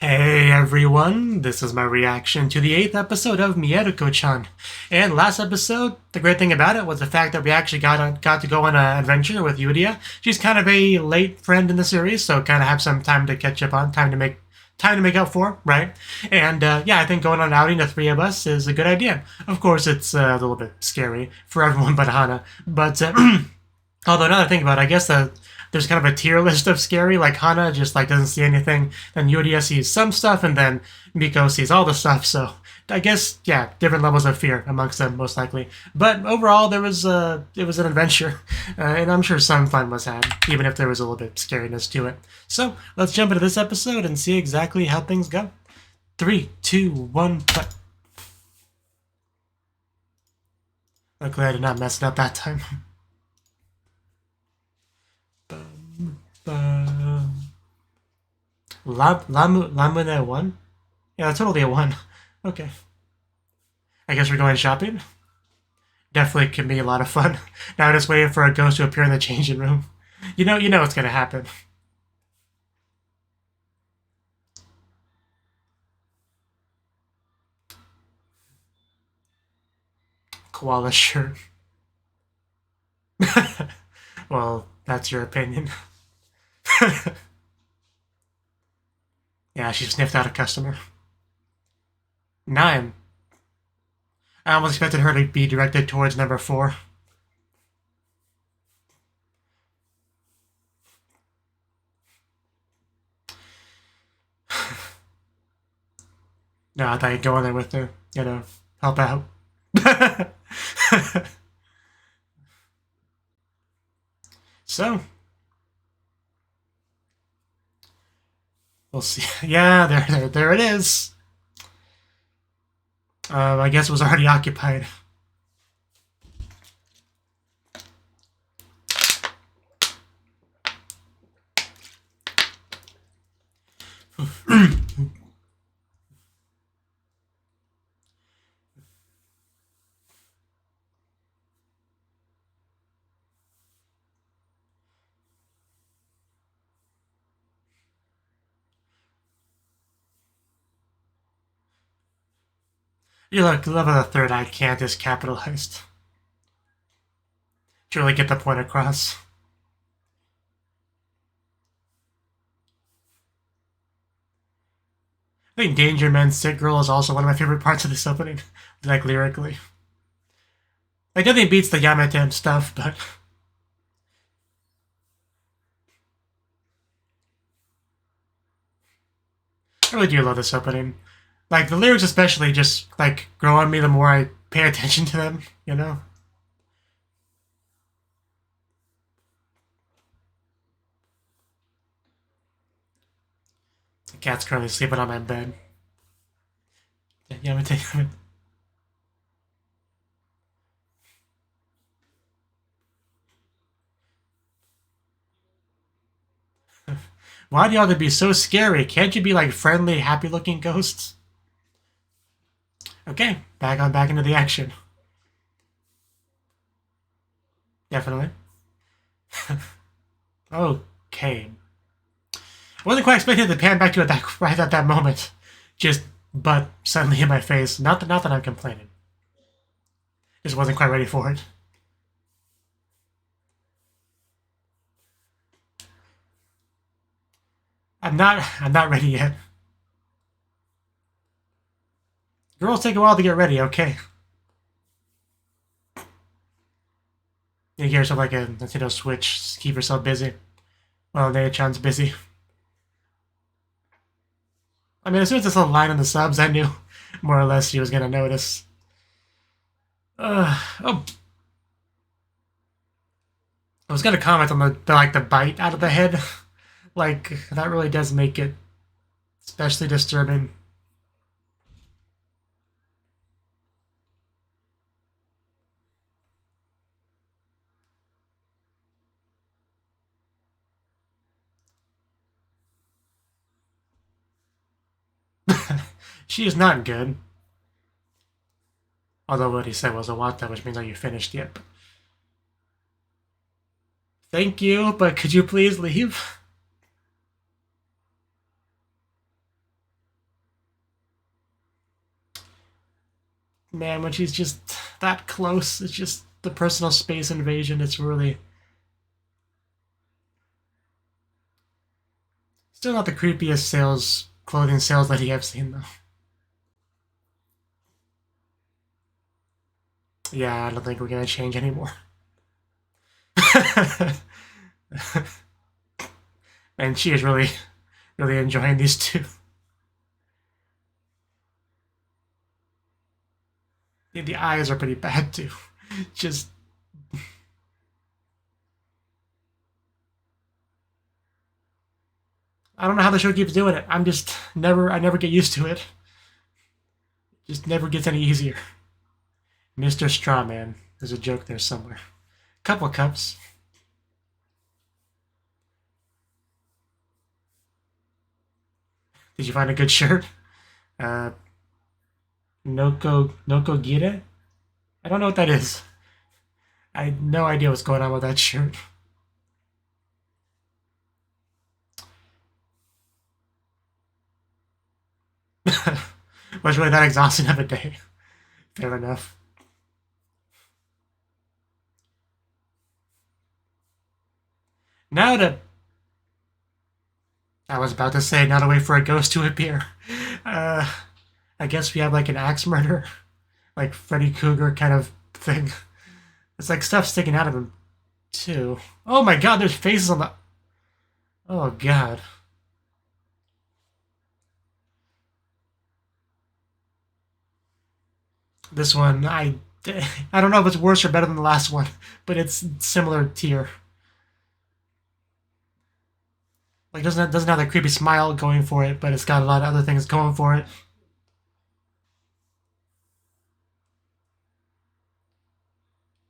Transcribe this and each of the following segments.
Hey everyone, this is my reaction to the 8th episode of Mieruko-chan. And last episode, the great thing about it was the fact that we actually got to go on an adventure with Yuria. She's kind of a late friend in the series, so kind of have some time to catch up on, time to make up for, right? And yeah, I think going on an outing, the three of us, is a good idea. Of course, it's a little bit scary for everyone but Hana. But although now that I think about it, I guess there's kind of a tier list of scary. Like Hana just like doesn't see anything, then Yuria sees some stuff, and then Miko sees all the stuff. So I guess yeah, different levels of fear amongst them most likely. But overall, it was an adventure, and I'm sure some fun was had, even if there was a little bit of scariness to it. So let's jump into this episode and see exactly how things go. 3, 2, 1, play. Luckily, I did not mess it up that time. Lamune 1? Yeah, that's totally a 1. Okay. I guess we're going shopping? Definitely can be a lot of fun. Now just waiting for a ghost to appear in the changing room. You know what's gonna happen. Koala shirt. Well, that's your opinion. Yeah, she sniffed out a customer. 9. I almost expected her to be directed towards number 4. No, I thought you'd go in there with her, help out. So, we'll see. Yeah, there it is. I guess it was already occupied. You look, love how the third eye can't is capitalized. To really get the point across. I think Danger Man Sick Girl is also one of my favorite parts of this opening, like lyrically. Like nothing beats the Yamete stuff, but I really do love this opening. Like the lyrics especially just like grow on me the more I pay attention to them, you know? The cat's currently sleeping on my bed. Yamete. Why do you have to be so scary? Can't you be like friendly, happy-looking ghosts? Okay, back into the action. Definitely. Okay. Wasn't quite expecting to pan back to it right at that moment. Just but suddenly in my face. Not that I'm complaining. Just wasn't quite ready for it. I'm not ready yet. Girls take a while to get ready, okay. You get yourself like a Nintendo Switch, keep yourself busy. Well, Nea-chan's busy. I mean, as soon as I saw the line on the subs, I knew more or less she was gonna notice. Oh. I was gonna comment on the bite out of the head. Like, that really does make it especially disturbing. She is not good. Although what he said was a wata, which means are you finished yet? Thank you, but could you please leave? man, when she's just that close, it's just the personal space invasion. It's really still not the creepiest clothing sales lady I've seen though. Yeah, I don't think we're gonna change anymore. And she is really enjoying these two. The eyes are pretty bad too. Just I don't know how the show keeps doing it. I never get used to it. Just never gets any easier. Mr. Strawman. There's a joke there somewhere. Couple cups. Did you find a good shirt? Noko Gire? I don't know what that is. I had no idea what's going on with that shirt. Was really that exhausting of a day. Fair enough. Now I was about to say, now to wait for a ghost to appear. I guess we have like an axe murder, like Freddy Krueger kind of thing. It's like stuff sticking out of him, too. Oh my god, there's faces on the... Oh god. This one, I don't know if it's worse or better than the last one, but it's similar tier. Like doesn't have that creepy smile going for it, but it's got a lot of other things going for it.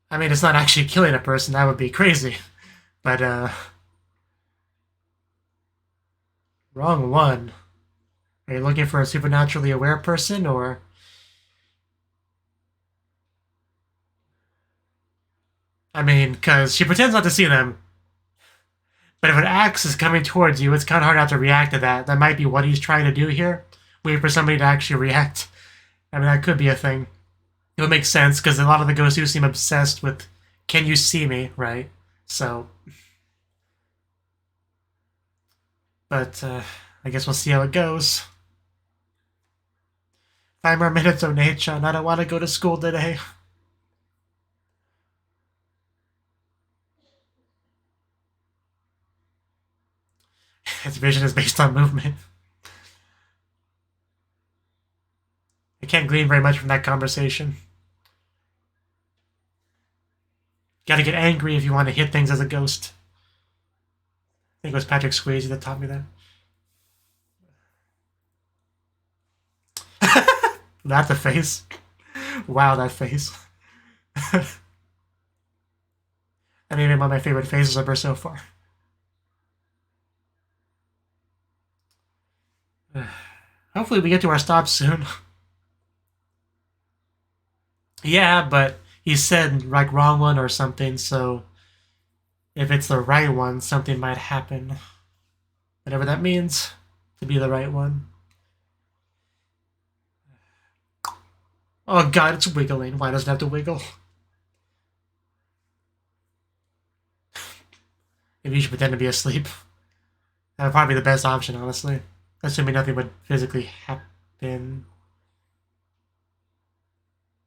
I mean, it's not actually killing a person, that would be crazy. But wrong one. Are you looking for a supernaturally aware person or I mean, because she pretends not to see them. But if an axe is coming towards you, it's kind of hard not to react to that. That might be what he's trying to do here. Wait for somebody to actually react. I mean, that could be a thing. It would make sense, because a lot of the ghosts do seem obsessed with, can you see me, right? So... But, I guess we'll see how it goes. 5 more minutes, One-chan. I don't want to go to school today. Its vision is based on movement. I can't glean very much from that conversation. Gotta get angry if you want to hit things as a ghost. I think it was Patrick Swayze that taught me that. That the face. Wow, that face. I mean, one of my favorite faces ever so far. Hopefully we get to our stop soon. Yeah, but he said, like, wrong one or something, so if it's the right one, something might happen. Whatever that means, to be the right one. Oh god, it's wiggling. Why does it have to wiggle? Maybe you should pretend to be asleep. That would probably be the best option, honestly. Assuming nothing would physically happen.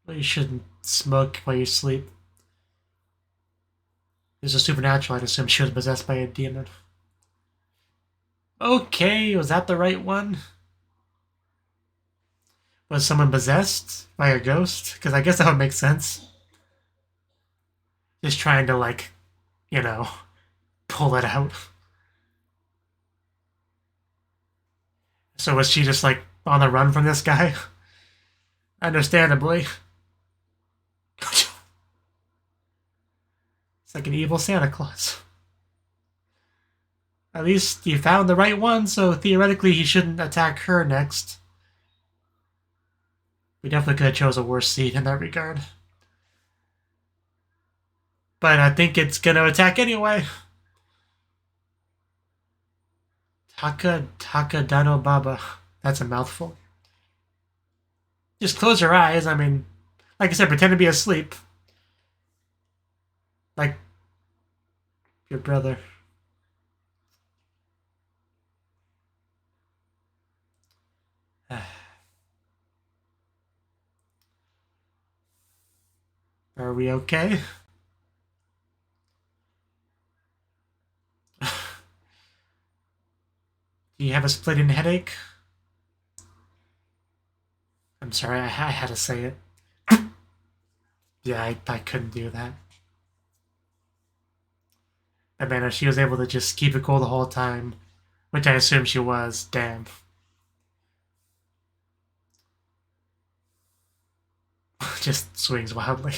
Well, you shouldn't smoke while you sleep. There's a supernatural, I'd assume she was possessed by a demon. Okay, was that the right one? Was someone possessed by a ghost? Because I guess that would make sense. Just trying to, like, you know, pull it out. So was she just, like, on the run from this guy? Understandably. It's like an evil Santa Claus. At least you found the right one, so theoretically he shouldn't attack her next. We definitely could have chose a worse seed in that regard. But I think it's gonna attack anyway. Taka Dano Baba. That's a mouthful. Just close your eyes. I mean, Like I said, pretend to be asleep. Like your brother. Are we okay? Do you have a splitting headache? I'm sorry, I had to say it. Yeah, I couldn't do that. I mean, if she was able to just keep it cool the whole time, which I assume she was, damn. Just swings wildly.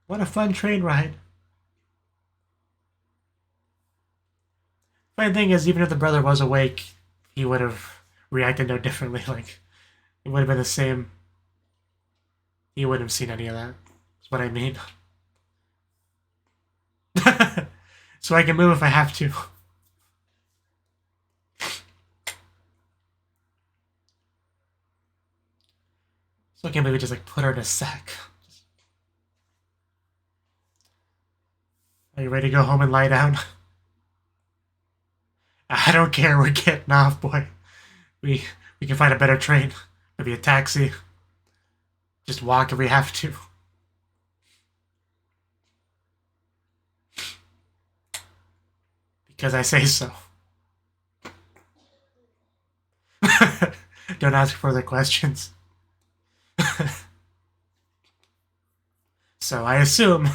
What a fun train ride. Funny thing is, even if the brother was awake, he would have reacted no differently. Like, it would have been the same. He wouldn't have seen any of that. That's what I mean. So I can move if I have to. So I can maybe just like put her in a sack. Are you ready to go home and lie down? I don't care, we're getting off, boy. We can find a better train. Maybe a taxi. Just walk if we have to. Because I say so. Don't ask further questions. So I assume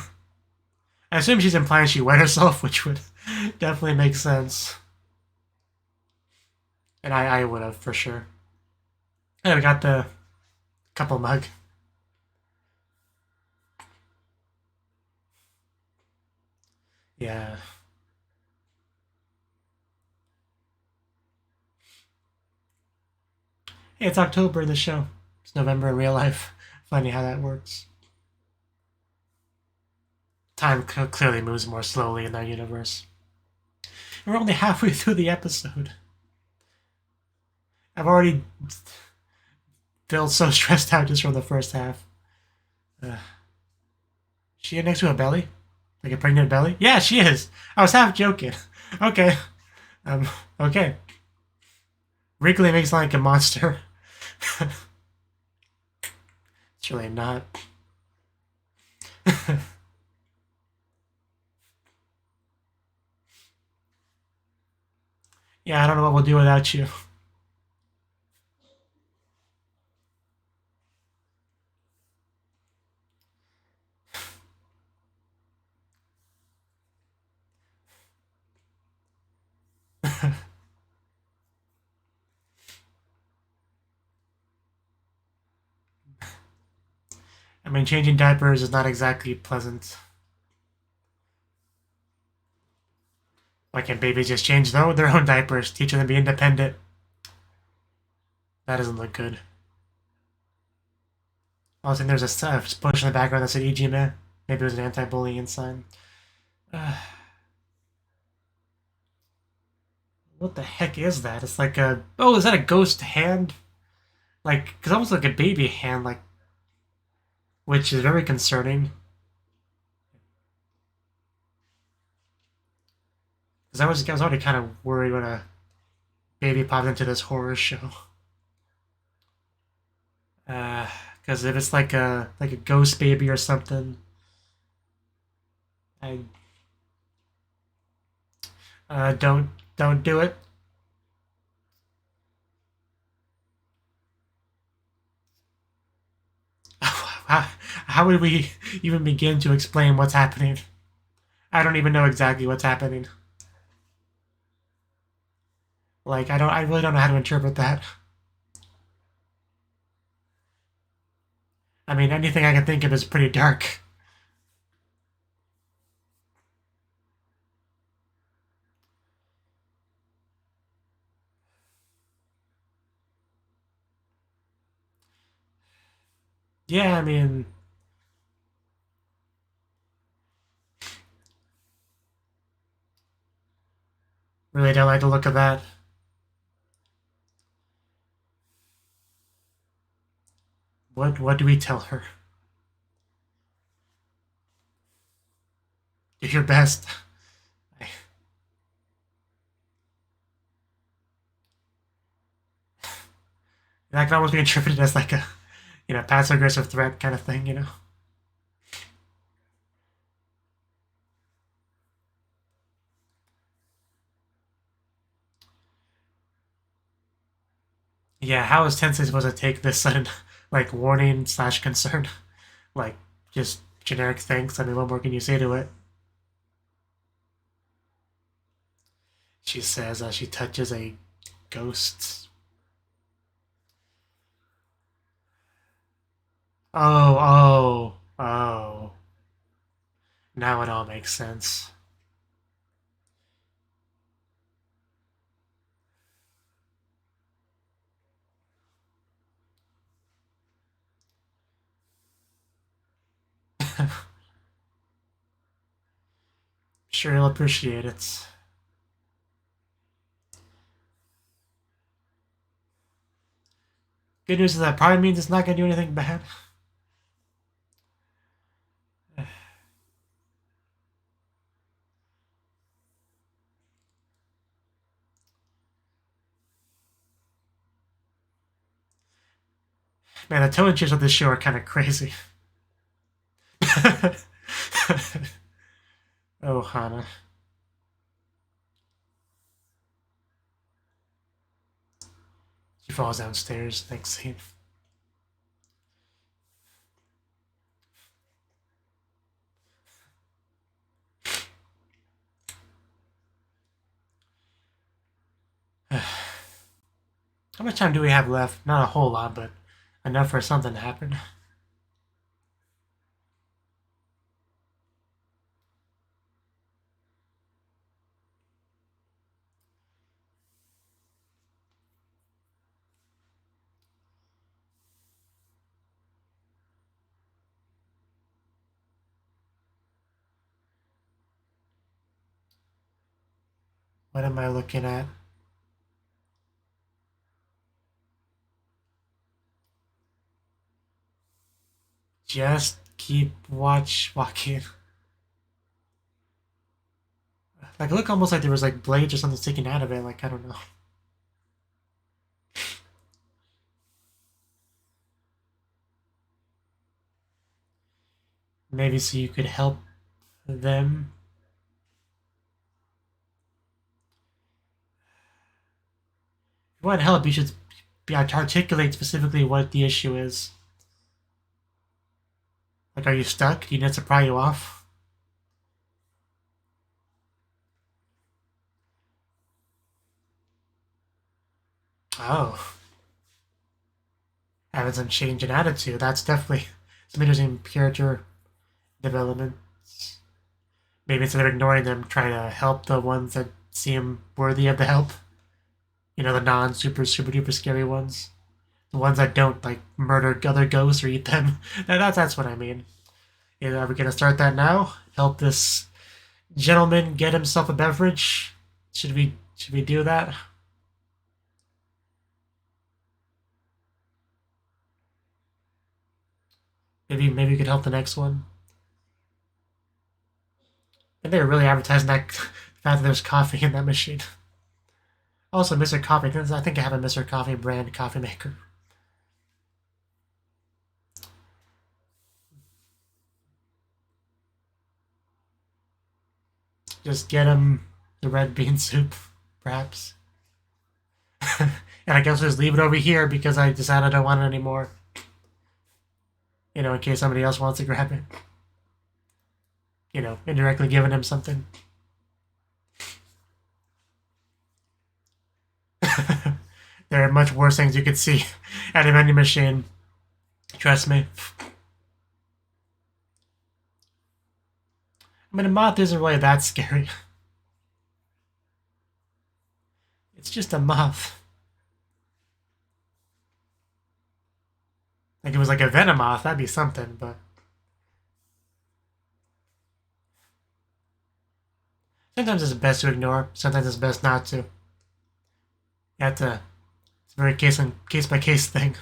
she's implying she wet herself, which would definitely make sense. And I would have, for sure. And we got the couple mug. Yeah. Hey, it's October in the show. It's November in real life. Funny how that works. Time clearly moves more slowly in that universe. And we're only halfway through the episode. I've already felt so stressed out just from the first half. She next to a belly? Like a pregnant belly? Yeah, she is. I was half joking. Okay. Okay. Wrigley makes like a monster. It's really not. Yeah, I don't know what we'll do without you. I mean, changing diapers is not exactly pleasant. Why can't babies just change their own diapers, teaching them to be independent? That doesn't look good. I was thinking there's a push in the background that said Ijime. Maybe it was an anti-bullying sign. What the heck is that? It's like a... Oh, is that a ghost hand? Like, because almost like a baby hand, like... Which is very concerning. Because I was already kind of worried when a baby popped into this horror show. Because if it's like a ghost baby or something, I don't do it. How would we even begin to explain what's happening? I don't even know exactly what's happening. Like I really don't know how to interpret that. I mean, anything I can think of is pretty dark. Yeah, I mean, Really don't like the look of that. What do we tell her? Do your best. That can almost be interpreted as like a, passive aggressive threat kind of thing, Yeah, how is Tensei supposed to take this sudden, like, warning slash concern? Like, just generic thanks? I mean, what more can you say to it? She says as she touches a ghost. Oh. Now it all makes sense. Sure, you'll appreciate it. Good news is that probably means it's not going to do anything bad. Man, the tone shifts of this show are kind of crazy. Oh, Hana. She falls downstairs. Next scene. How much time do we have left? Not a whole lot, but enough for something to happen. What am I looking at? Just keep walking. Like, it looked almost like there was like blades or something sticking out of it. Like, I don't know. Maybe so you could help them. If you want help, you should articulate specifically what the issue is. Like, are you stuck? Do you need to pry you off? Oh. Having some change in attitude. That's definitely some interesting character development. Maybe instead of ignoring them, try to help the ones that seem worthy of the help. The non-super duper scary ones. The ones that don't like murder other ghosts or eat them. That's what I mean. Are we gonna start that now? Help this gentleman get himself a beverage? Should we do that? Maybe we could help the next one. And they're really advertising that the fact that there's coffee in that machine. Also, Mr. Coffee. I think I have a Mr. Coffee brand coffee maker. Just get him the red bean soup, perhaps. And I guess just leave it over here because I decided I don't want it anymore. In case somebody else wants to grab it. Indirectly giving him something. There are much worse things you could see at a vending machine. Trust me. I mean, a moth isn't really that scary. It's just a moth. Like, it was like a venom moth, that'd be something, but... Sometimes it's best to ignore. Sometimes it's best not to. You have to. It's a very case by case thing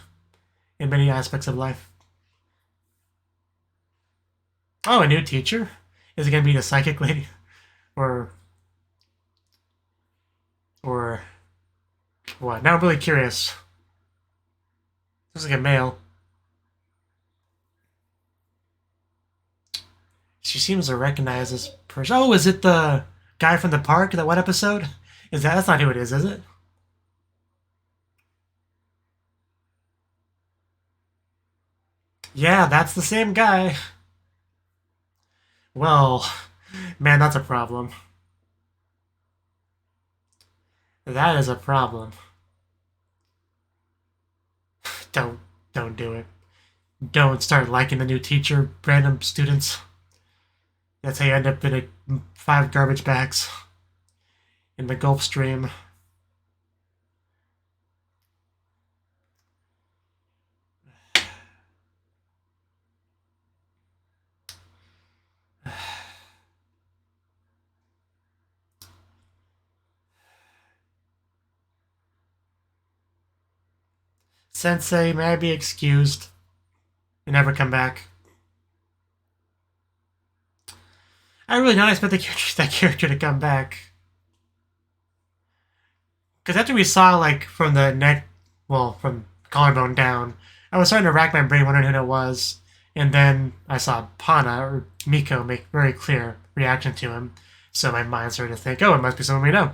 in many aspects of life. Oh, a new teacher? Is it gonna be the psychic lady, or what? Now I'm really curious. Looks like a male. She seems to recognize this person. Oh, is it the guy from the park? That one episode? That's not who it is it? Yeah, that's the same guy. Well, man, that's a problem. That is a problem. Don't do it. Don't start liking the new teacher, random students. That's how you end up in 5 garbage bags in the Gulf Stream. Sensei, may I be excused? And never come back. I really don't expect that character to come back. Because after we saw, like, from the neck, well, from collarbone down, I was starting to rack my brain wondering who it was. And then I saw Pana, or Miko, make very clear reaction to him. So my mind started to think, oh, it must be someone we know.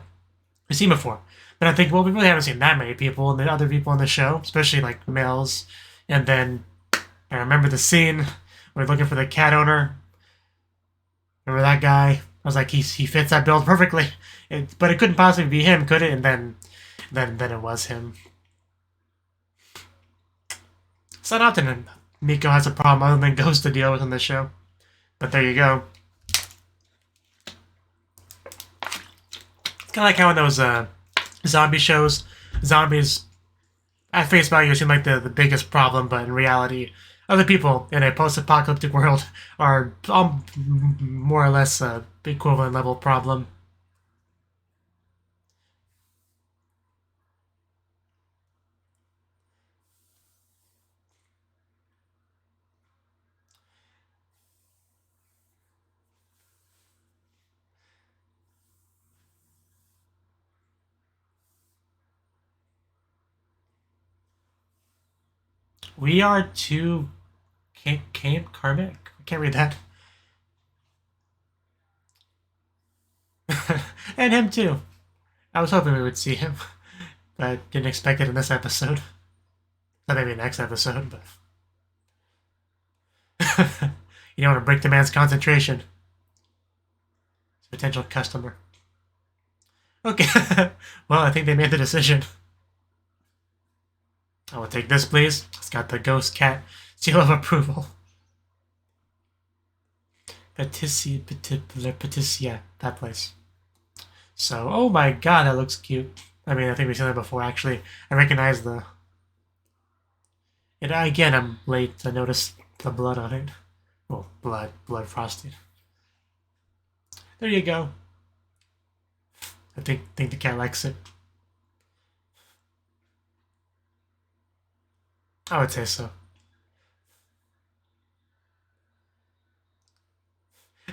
We've seen before. But I think, well, we really haven't seen that many people, and the other people on the show, especially, like, males. And then I remember the scene where we're looking for the cat owner. Remember that guy? I was like, he fits that build perfectly. But it couldn't possibly be him, could it? And then it was him. It's not often Miko has a problem other than Ghost to deal with on the show. But there you go. It's kind of like how in those zombie shows, zombies at face value seem like the biggest problem, but in reality, other people in a post-apocalyptic world are more or less a equivalent level problem. We are to Camp Karmic. I can't read that. And him too. I was hoping we would see him, but didn't expect it in this episode. Not maybe next episode, but you don't want to break the man's concentration. It's a potential customer. Okay. Well, I think they made the decision. I will take this, please. It's got the ghost cat seal of approval. Patricia, that place. So, oh my god, that looks cute. I mean, I think we've seen that before, actually. I recognize the... And again, I'm late to notice the blood on it. Well, blood frosted. There you go. I think the cat likes it. I would say so.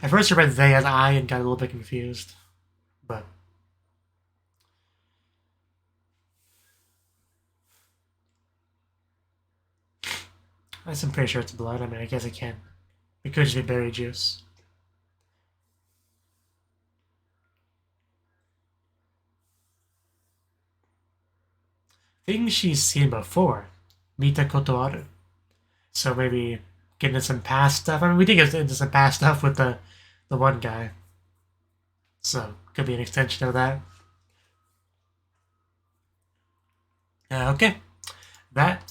At first I read they as I and got a little bit confused. But I'm pretty sure it's blood. I mean, I guess it can. It could just be berry juice. Things she's seen before. Mita koto aru. So maybe getting into some past stuff. I mean, we did get into some past stuff with the one guy. So, could be an extension of that. Okay. That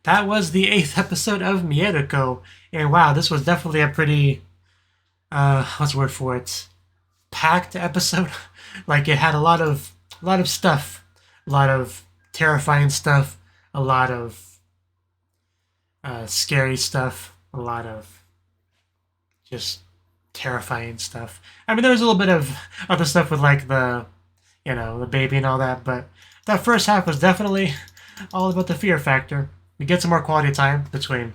was the 8th episode of Mieruko. And wow, this was definitely a pretty, what's the word for it? Packed episode. Like, it had a lot of stuff. A lot of terrifying stuff. A lot of scary stuff. A lot of just terrifying stuff. I mean, there was a little bit of other stuff with like the, you know, the baby and all that, but that first half was definitely all about the fear factor. We get some more quality time between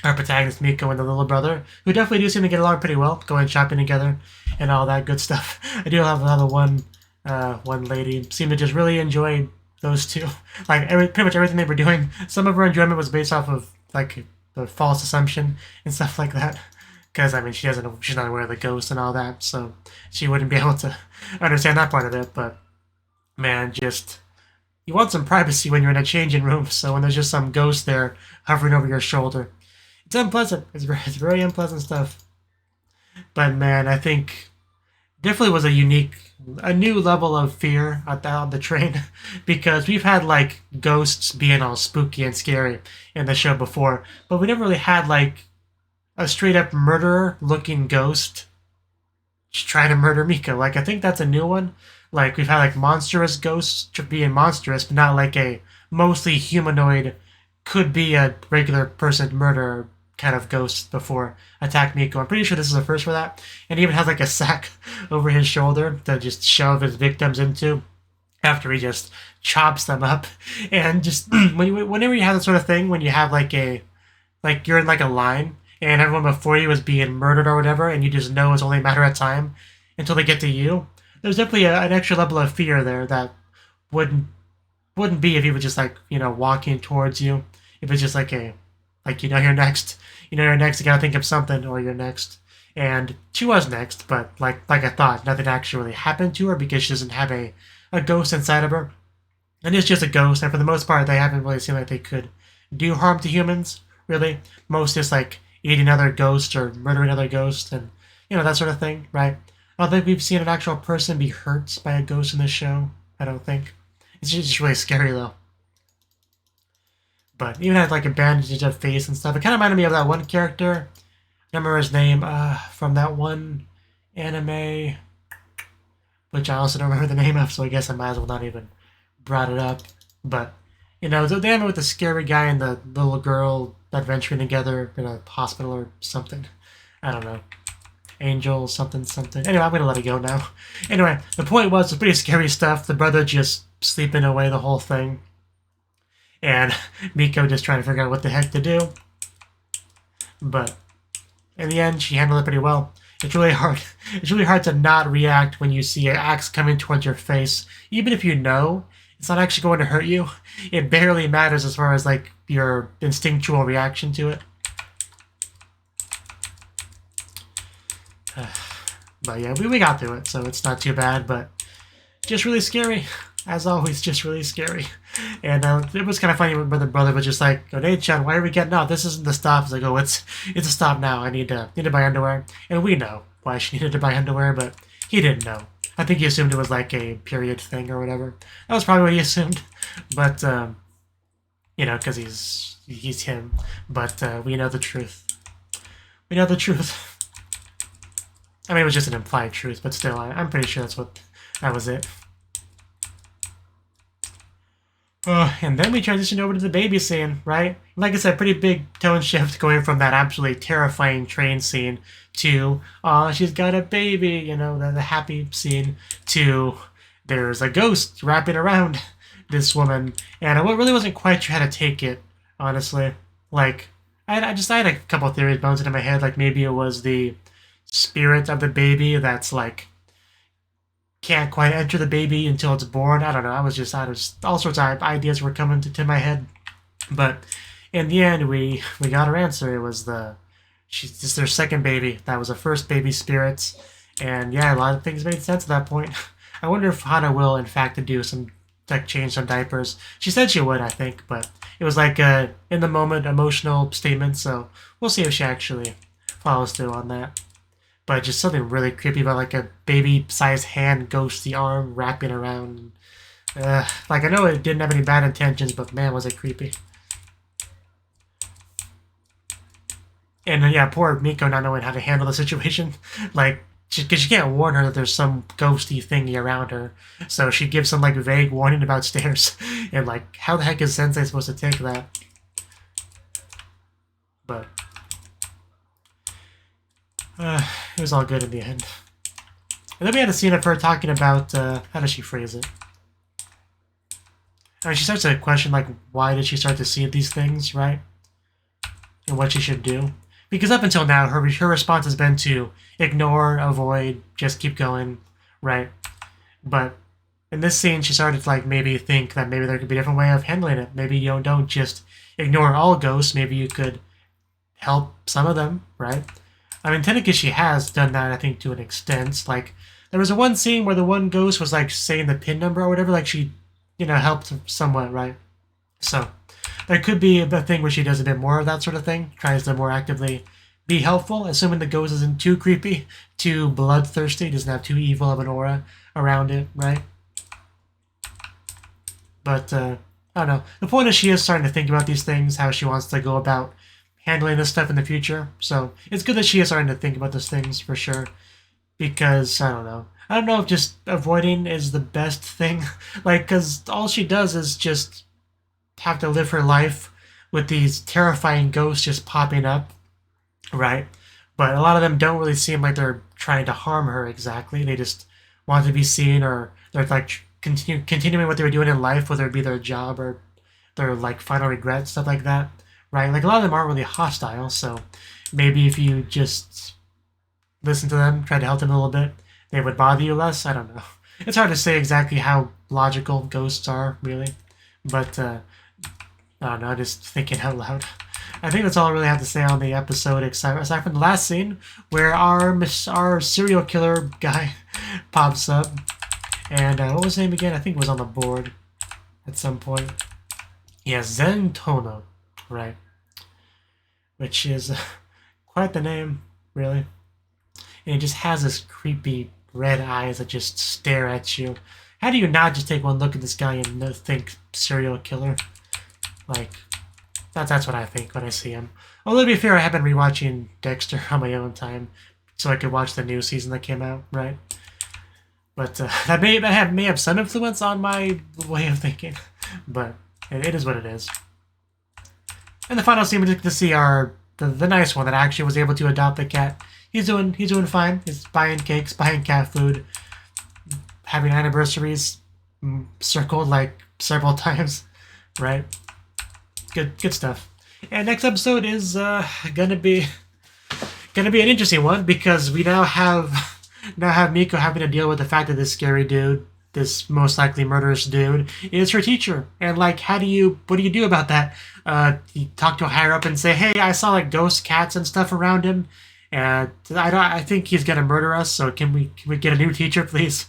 our protagonist Miko and the little brother, who definitely do seem to get along pretty well, going shopping together and all that good stuff. I do have another one lady seemed to just really enjoy those two. Like pretty much everything they were doing. Some of her enjoyment was based off of like the false assumption and stuff like that. Because I mean, she's not aware of the ghost and all that, so she wouldn't be able to understand that part of it. But man, just you want some privacy when you're in a changing room. So when there's just some ghost there hovering over your shoulder, it's unpleasant. It's very unpleasant stuff. But man, I think definitely was a new level of fear on the train, because we've had like ghosts being all spooky and scary in the show before, but we never really had like a straight up murderer looking ghost trying to murder Miko. Like, I think that's a new one. Like, we've had like monstrous ghosts being monstrous, but not like a mostly humanoid, could be a regular person murderer kind of ghost before attack Miko. I'm pretty sure this is the first for that. And he even has like a sack over his shoulder to just shove his victims into after he just chops them up. And just whenever you have that sort of thing, when you have like you're in like a line and everyone before you is being murdered or whatever, and you just know it's only a matter of time until they get to you, there's definitely an extra level of fear there that wouldn't be if he was just like, you know, walking towards you. If it's just like you're next, you gotta think of something, or you're next. And she was next, but like I thought, nothing actually really happened to her because she doesn't have a ghost inside of her. And it's just a ghost, and for the most part, they haven't really seemed like they could do harm to humans, really. Most just like eating other ghosts or murdering other ghosts and, you know, that sort of thing, right? I don't think we've seen an actual person be hurt by a ghost in this show. I don't think. It's just really scary, though. But even had like a bandaged up face and stuff. It kind of reminded me of that one character. I remember his name from that one anime, which I also don't remember the name of, so I guess I might as well not even brought it up. But, you know, the anime with the scary guy and the little girl adventuring together in a hospital or something. I don't know. Angel something. Anyway, I'm going to let it go now. Anyway, the point was, it's pretty scary stuff. The brother just sleeping away the whole thing. And Miko just trying to figure out what the heck to do. But in the end, she handled it pretty well. It's really hard. It's really hard to not react when you see an axe coming towards your face. Even if you know it's not actually going to hurt you, it barely matters as far as like your instinctual reaction to it. But yeah, we got through it, so it's not too bad, but just really scary. As always, just really scary. And it was kind of funny when the brother was just like, "Oh, Nate-chan, why are we getting out? This isn't the stop." It's like, "Oh, it's a stop now. I need to buy underwear." And we know why she needed to buy underwear, but he didn't know. I think he assumed it was like a period thing or whatever. That was probably what he assumed. But you know, because he's him. But we know the truth. We know the truth. I mean, it was just an implied truth, but still, I'm pretty sure that was it. And then we transitioned over to the baby scene, right? Like I said, pretty big tone shift going from that absolutely terrifying train scene to, she's got a baby, you know, the happy scene, to there's a ghost wrapping around this woman. And I really wasn't quite sure how to take it, honestly. Like, I had a couple of theories bouncing in my head, like maybe it was the spirit of the baby that's like can't quite enter the baby until it's born. I don't know. I was all sorts of ideas were coming to my head, but in the end, we got our answer. It was she's just their second baby. That was her first baby spirits, and yeah, a lot of things made sense at that point. I wonder if Hana will in fact change some diapers. She said she would, I think, but it was like a in the moment emotional statement. So we'll see if she actually follows through on that. But just something really creepy about like a baby-sized hand, ghosty arm wrapping around. Like I know it didn't have any bad intentions, but man, was it creepy. And yeah, poor Miko not knowing how to handle the situation. Like, because she can't warn her that there's some ghosty thingy around her. So she gives some like vague warning about stairs. And like, how the heck is Sensei supposed to take It was all good in the end. And then we had a scene of her talking about, how does she phrase it? I mean, she starts to question, like, why did she start to see these things, right? And what she should do. Because up until now, her response has been to ignore, avoid, just keep going, right? But in this scene, she started to, like, maybe think that maybe there could be a different way of handling it. Maybe you don't just ignore all ghosts. Maybe you could help some of them, right? I mean, technically she has done that, I think, to an extent. Like, there was a one scene where the one ghost was, like, saying the pin number or whatever. Like, she, you know, helped somewhat, right? So, there could be a thing where she does a bit more of that sort of thing. Tries to more actively be helpful, assuming the ghost isn't too creepy, too bloodthirsty, doesn't have too evil of an aura around it, right? But, I don't know. The point is she is starting to think about these things, how she wants to go about handling this stuff in the future. So it's good that she is starting to think about those things for sure. Because, I don't know if just avoiding is the best thing. Like, because all she does is just have to live her life with these terrifying ghosts just popping up, right? But a lot of them don't really seem like they're trying to harm her exactly. They just want to be seen, or they're like continuing what they were doing in life, whether it be their job or their like final regret, stuff like that. Right? Like, a lot of them aren't really hostile, so maybe if you just listen to them, try to help them a little bit, they would bother you less. I don't know. It's hard to say exactly how logical ghosts are, really. But, I don't know, just thinking out loud. I think that's all I really have to say on the episode, aside from the last scene, where our serial killer guy pops up. And, what was his name again? I think it was on the board at some point. Yeah, Zentono, right? Which is quite the name, really. And he just has this creepy red eyes that just stare at you. How do you not just take one look at this guy and think serial killer? Like, that's what I think when I see him. Although, to be fair, I have been rewatching Dexter on my own time, so I could watch the new season that came out, right? But that may have some influence on my way of thinking, but it is what it is. And the final scene, we get to see the nice one that actually was able to adopt the cat. He's doing fine. He's buying cakes, buying cat food, having anniversaries circled like several times, right? Good stuff. And next episode is gonna be an interesting one, because we now have Miko having to deal with the fact that this scary dude, this most likely murderous dude, is her teacher. And, like, what do you do about that? You talk to a higher up and say, hey, I saw, like, ghost cats and stuff around him, and I think he's gonna murder us, so can we get a new teacher, please?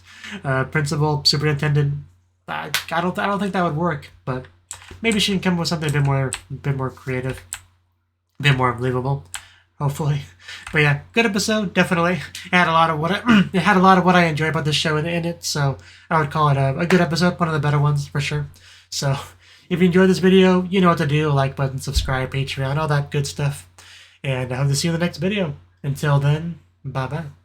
Principal, superintendent. I don't think that would work, but maybe she can come up with something a bit more creative, a bit more believable, hopefully. But yeah, good episode, definitely. It had a lot of what I enjoy about this show in it, so I would call it a good episode, one of the better ones for sure. So if you enjoyed this video, you know what to do: like button, subscribe, Patreon, all that good stuff. And I hope to see you in the next video. Until then, bye bye.